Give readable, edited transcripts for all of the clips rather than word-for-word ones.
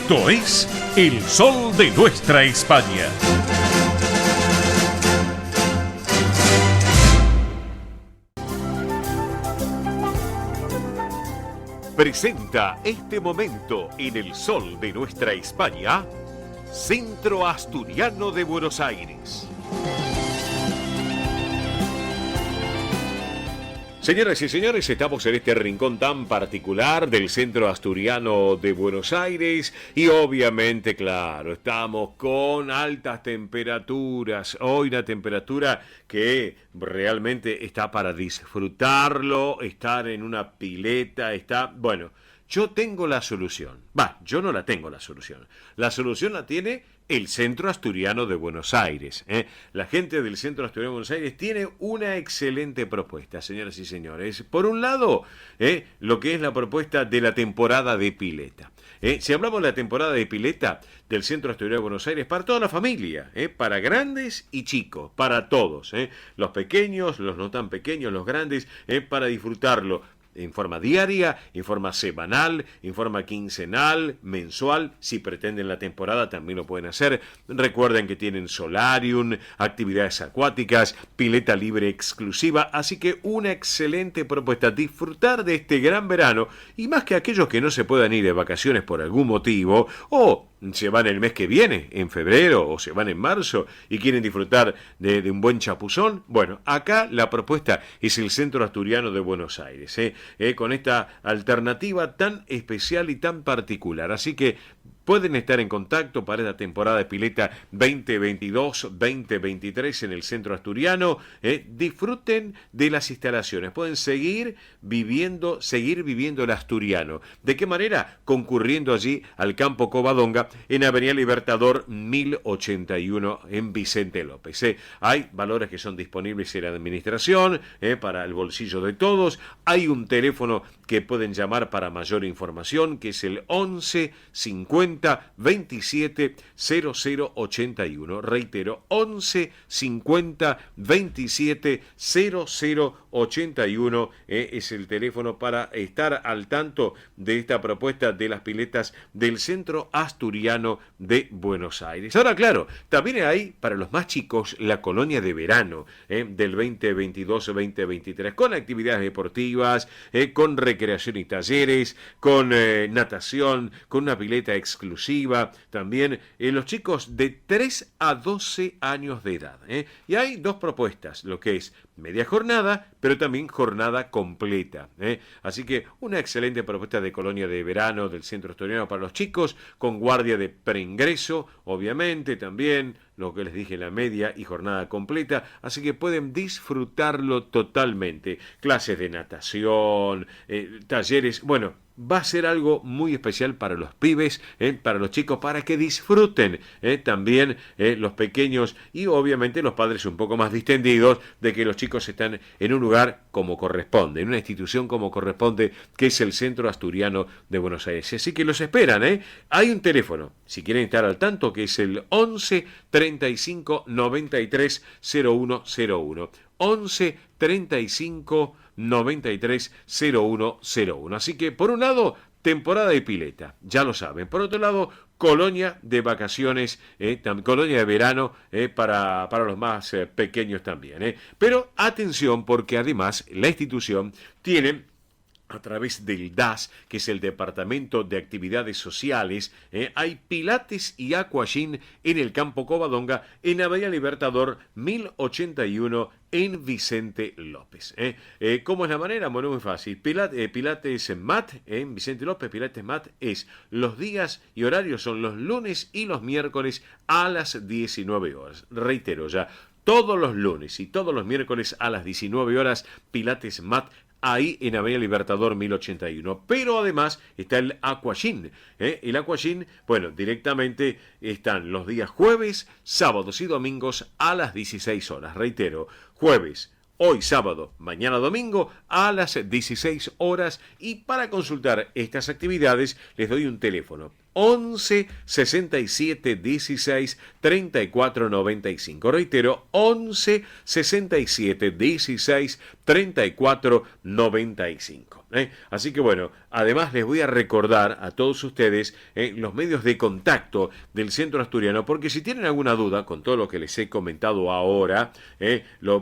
Esto es El Sol de Nuestra España. Presenta este momento en El Sol de Nuestra España, Centro Asturiano de Buenos Aires. Señoras y señores, estamos en este rincón tan particular del Centro Asturiano de Buenos Aires y obviamente, claro, estamos con altas temperaturas. Hoy una temperatura que realmente está para disfrutarlo, estar en una pileta, bueno, yo tengo la solución. Yo no la tengo la solución. La solución la tiene el Centro Asturiano de Buenos Aires. La gente del Centro Asturiano de Buenos Aires tiene una excelente propuesta, señoras y señores. Por un lado, lo que es la propuesta de la temporada de pileta. Si hablamos de la temporada de pileta del Centro Asturiano de Buenos Aires, para toda la familia, para grandes y chicos, para todos, los pequeños, los no tan pequeños, los grandes, para disfrutarlo en forma diaria, en forma semanal, en forma quincenal, mensual. Si pretenden la temporada también lo pueden hacer. Recuerden que tienen solarium, actividades acuáticas, pileta libre exclusiva, así que una excelente propuesta. Disfrutar de este gran verano, y más que aquellos que no se puedan ir de vacaciones por algún motivo, o se van el mes que viene, en febrero, o se van en marzo y quieren disfrutar de un buen chapuzón. Bueno, acá la propuesta es el Centro Asturiano de Buenos Aires, con esta alternativa tan especial y tan particular. Así que pueden estar en contacto para esta temporada de pileta 2022-2023 en el Centro Asturiano. Disfruten de las instalaciones. Pueden seguir viviendo el asturiano. ¿De qué manera? Concurriendo allí al Campo Covadonga en Avenida Libertador 1081 en Vicente López. Hay valores que son disponibles en la administración para el bolsillo de todos. Hay un teléfono que pueden llamar para mayor información, que es el 11 50 27 00 81. Reitero, 11 50 27 00 81 es el teléfono para estar al tanto de esta propuesta de las piletas del Centro Asturiano de Buenos Aires. Ahora, claro, también hay para los más chicos la colonia de verano del 2022-2023, con actividades deportivas, con recreación y talleres, con natación, con una pileta exclusiva, también los chicos de 3 a 12 años de edad. Y hay dos propuestas, lo que es media jornada, pero también jornada completa. Así que una excelente propuesta de colonia de verano del Centro Asturiano para los chicos, con guardia de preingreso, obviamente, también lo que les dije, la media y jornada completa, así que pueden disfrutarlo totalmente. Clases de natación, talleres, bueno, va a ser algo muy especial para los pibes, para los chicos, para que disfruten también los pequeños y obviamente los padres un poco más distendidos de que los chicos están en un lugar como corresponde, en una institución como corresponde, que es el Centro Asturiano de Buenos Aires. Así que los esperan, Hay un teléfono, si quieren estar al tanto, que es el 11 35 93 0101. 11 35 93 0101. Así que, por un lado, temporada de pileta, ya lo saben. Por otro lado, colonia de vacaciones, colonia de verano para los más pequeños también. Pero atención, porque además la institución tiene, a través del DAS, que es el Departamento de Actividades Sociales, hay pilates y aquagym en el Campo Covadonga, en Avenida Libertador 1081 en Vicente López. ¿Cómo es la manera? Bueno, muy fácil. Pilates Mat en Vicente López. Pilates Mat es los días y horarios son los lunes y los miércoles a las 19 horas. Reitero ya, todos los lunes y todos los miércoles a las 19 horas, Pilates Mat, ahí en Avenida Libertador 1081. Pero además está el aquagym. El aquagym, bueno, directamente están los días jueves, sábados y domingos a las 16 horas. Reitero, jueves, hoy sábado, mañana domingo a las 16 horas. Y para consultar estas actividades les doy un teléfono: 11 67 16 34 95. Reitero, 11 67 16 34 95. Así que bueno, además les voy a recordar a todos ustedes los medios de contacto del Centro Asturiano, porque si tienen alguna duda con todo lo que les he comentado ahora,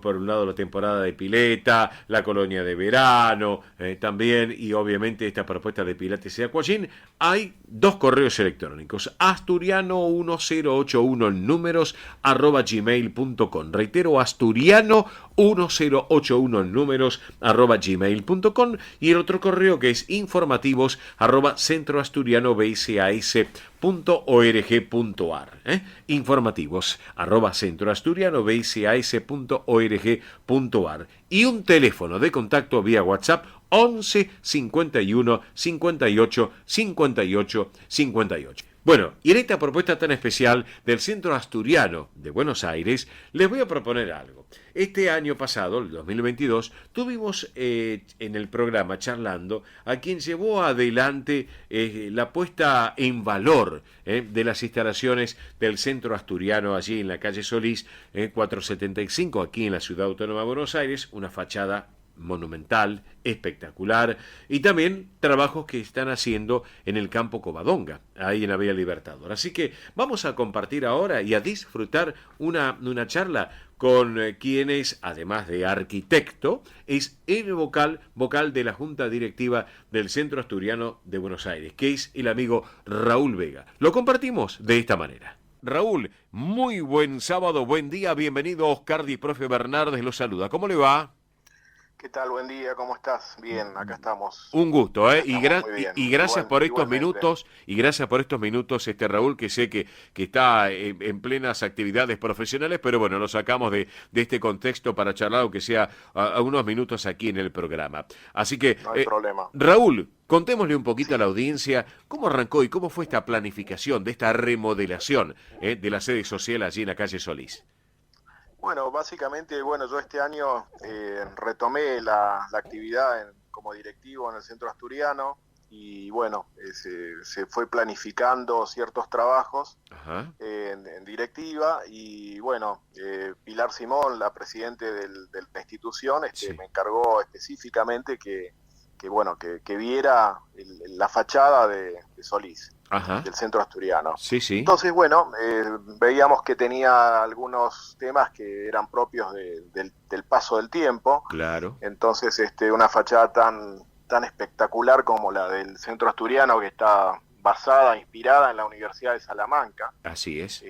por un lado la temporada de pileta, la colonia de verano, también, y obviamente esta propuesta de pilates y aquagym, hay dos correos electrónicos: asturiano1081 números @gmail.com. Reitero, asturiano1081 números @gmail.com, y el otro correo que es informativos @centroasturianobcis.org.ar. Informativos @centroasturianobcis.org.ar, y un teléfono de contacto vía WhatsApp 11 51 58 58 58. Bueno, y en esta propuesta tan especial del Centro Asturiano de Buenos Aires, les voy a proponer algo. Este año pasado, el 2022, tuvimos en el programa charlando a quien llevó adelante la puesta en valor de las instalaciones del Centro Asturiano allí en la calle Solís, 475, aquí en la Ciudad Autónoma de Buenos Aires, una fachada monumental, espectacular, y también trabajos que están haciendo en el campo Covadonga, ahí en la Vía Libertador. Así que vamos a compartir ahora y a disfrutar una charla con quien es, además de arquitecto, es el vocal de la Junta Directiva del Centro Asturiano de Buenos Aires, que es el amigo Raúl Vega. Lo compartimos de esta manera. Raúl, muy buen sábado, buen día, bienvenido. Oscar Di Profe Bernardes lo saluda. ¿Cómo le va? ¿Qué tal? Buen día, ¿cómo estás? Bien, acá estamos. Un gusto, Acá y estamos muy bien. gracias por estos Igualmente. minutos, Raúl, que sé que está en plenas actividades profesionales, pero bueno, lo sacamos de este contexto para charlar, aunque sea a unos minutos aquí en el programa. Así que, No hay problema. Raúl, contémosle un poquito a la Sí. audiencia cómo arrancó y cómo fue esta planificación de esta remodelación de la sede social allí en la calle Solís. Bueno, básicamente, yo este año retomé la actividad como directivo en el Centro Asturiano y bueno, se fue planificando ciertos trabajos Ajá. en directiva y bueno, Pilar Simón, la presidente de la institución, Sí. me encargó específicamente que viera la fachada de Solís, Ajá. del Centro Asturiano. Sí, sí. Entonces, bueno, veíamos que tenía algunos temas que eran propios del paso del tiempo. Claro. Entonces, una fachada tan espectacular como la del Centro Asturiano, que está inspirada en la Universidad de Salamanca. Así es.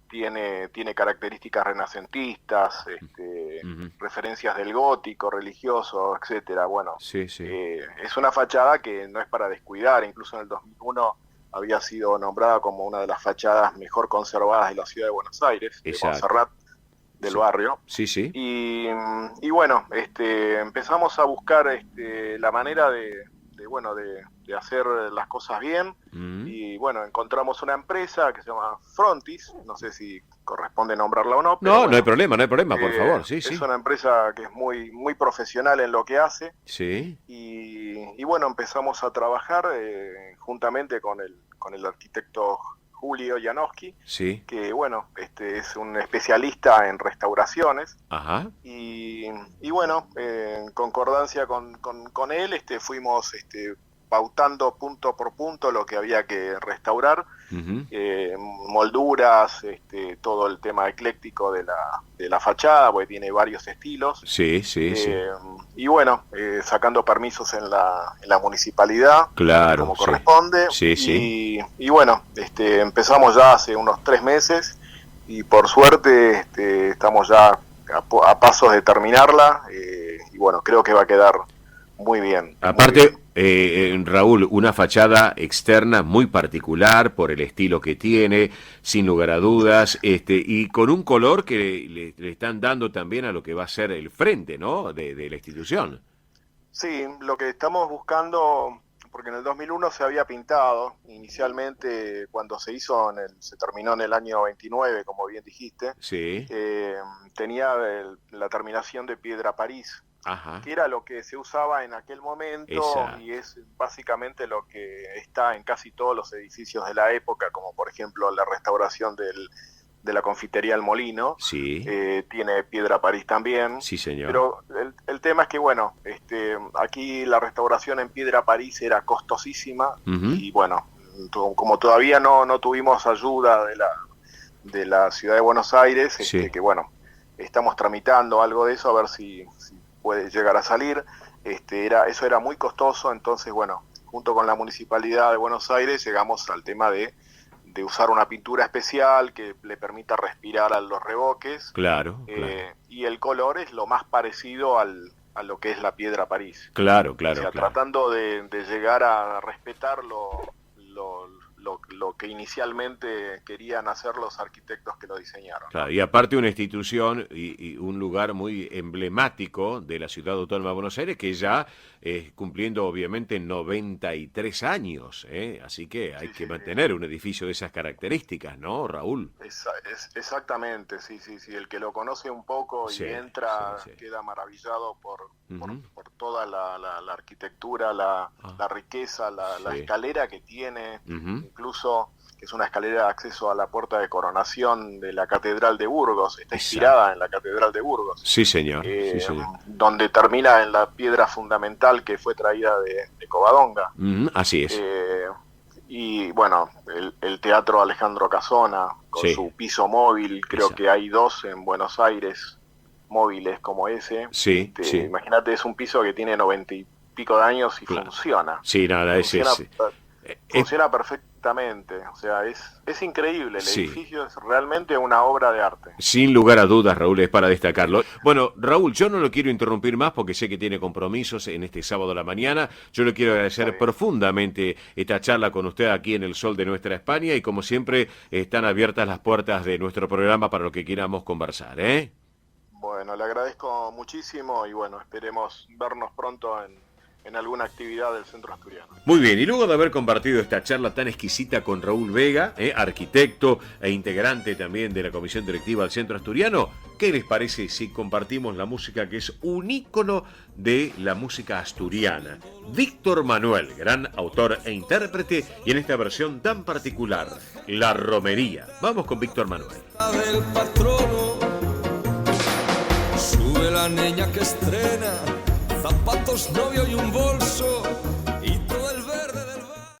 Tiene características renacentistas, referencias del gótico, religioso, etcétera. Bueno, Sí, sí. es una fachada que no es para descuidar. Incluso en el 2001 había sido nombrada como una de las fachadas mejor conservadas de la ciudad de Buenos Aires, de Exacto. Montserrat, del barrio. Sí, sí. Y bueno, empezamos a buscar la manera de hacer las cosas bien. Y bueno, encontramos una empresa que se llama Frontis, no sé si corresponde nombrarla o no, pero No, bueno, no hay problema, por favor, sí, sí. es una empresa que es muy, muy profesional en lo que hace. Sí. Y bueno, empezamos a trabajar juntamente con el arquitecto Julio Janowski, Sí. que bueno, es un especialista en restauraciones. Ajá. Y bueno, en concordancia con él, fuimos pautando punto por punto lo que había que restaurar, Uh-huh. molduras, todo el tema ecléctico de la fachada, porque tiene varios estilos. Sí, sí, sí. Y bueno, sacando permisos en la municipalidad, Claro, como sí. corresponde. Sí, sí. Y bueno, empezamos ya hace unos 3 meses y por suerte estamos ya a pasos de terminarla, y bueno, creo que va a quedar muy bien. Aparte, muy bien. Raúl, una fachada externa muy particular por el estilo que tiene, sin lugar a dudas, y con un color que le están dando también a lo que va a ser el frente, ¿no? de la institución. Sí, lo que estamos buscando, porque en el 2001 se había pintado, inicialmente cuando se terminó en el año 29, como bien dijiste, Sí. tenía la terminación de piedra París, Ajá. que era lo que se usaba en aquel momento. Exacto. Y es básicamente lo que está en casi todos los edificios de la época, como por ejemplo la restauración de la confitería El Molino. Sí, Tiene piedra París también. sí, señor. Pero el tema es que, bueno, aquí la restauración en piedra París era costosísima. Ujú. Y bueno, como todavía no tuvimos ayuda de la ciudad de Buenos Aires, Sí. que bueno, estamos tramitando algo de eso, a ver si puede llegar a salir. Eso era muy costoso. Entonces, bueno, junto con la Municipalidad de Buenos Aires llegamos al tema de usar una pintura especial que le permita respirar a los revoques. Claro, claro. Y el color es lo más parecido a lo que es la piedra París. Claro, O claro, sea, claro. tratando de llegar a respetar lo que inicialmente querían hacer los arquitectos que lo diseñaron. Claro, y aparte una institución y un lugar muy emblemático de la ciudad autónoma de Buenos Aires que ya cumpliendo obviamente 93 años, ¿eh? Así que hay Sí, que sí, mantener un edificio de esas características, ¿no, Raúl? exactamente, sí. El que lo conoce un poco Sí, y entra sí, sí. queda maravillado Ujú. por toda la arquitectura, la Ah, riqueza, la sí. escalera que tiene, Ujú. incluso que es una escalera de acceso a la puerta de coronación de la Catedral de Burgos. Está Exacto. inspirada en la Catedral de Burgos, Sí, señor, sí, señor. donde termina en la piedra fundamental que fue traída de Covadonga. Ujú, así es. Y bueno, el Teatro Alejandro Casona, con Sí. su piso móvil, creo Exacto. que hay 2 en Buenos Aires móviles como ese. Sí, sí. Imagínate, es un piso que tiene 90 y pico de años y Claro. funciona. Sí, nada, Funciona, es- funciona perfectamente. O sea, es increíble. El Sí. edificio es realmente una obra de arte. sin lugar a dudas, Raúl, es para destacarlo. Bueno, Raúl, yo no lo quiero interrumpir más porque sé que tiene compromisos en este sábado a la mañana. Yo le quiero agradecer Está bien. profundamente esta charla con usted aquí en el sol de nuestra España y como siempre están abiertas las puertas de nuestro programa para lo que queramos conversar, ¿eh? Bueno, le agradezco muchísimo y bueno, esperemos vernos pronto en alguna actividad del Centro Asturiano. Muy bien, y luego de haber compartido esta charla tan exquisita con Raúl Vega, arquitecto e integrante también de la comisión directiva del Centro Asturiano, ¿qué les parece si compartimos la música que es un ícono de la música asturiana? Víctor Manuel, gran autor e intérprete, y en esta versión tan particular, La Romería. Vamos con Víctor Manuel. Del patrono, sube la niña que estrena zapatos, novio y un bolso,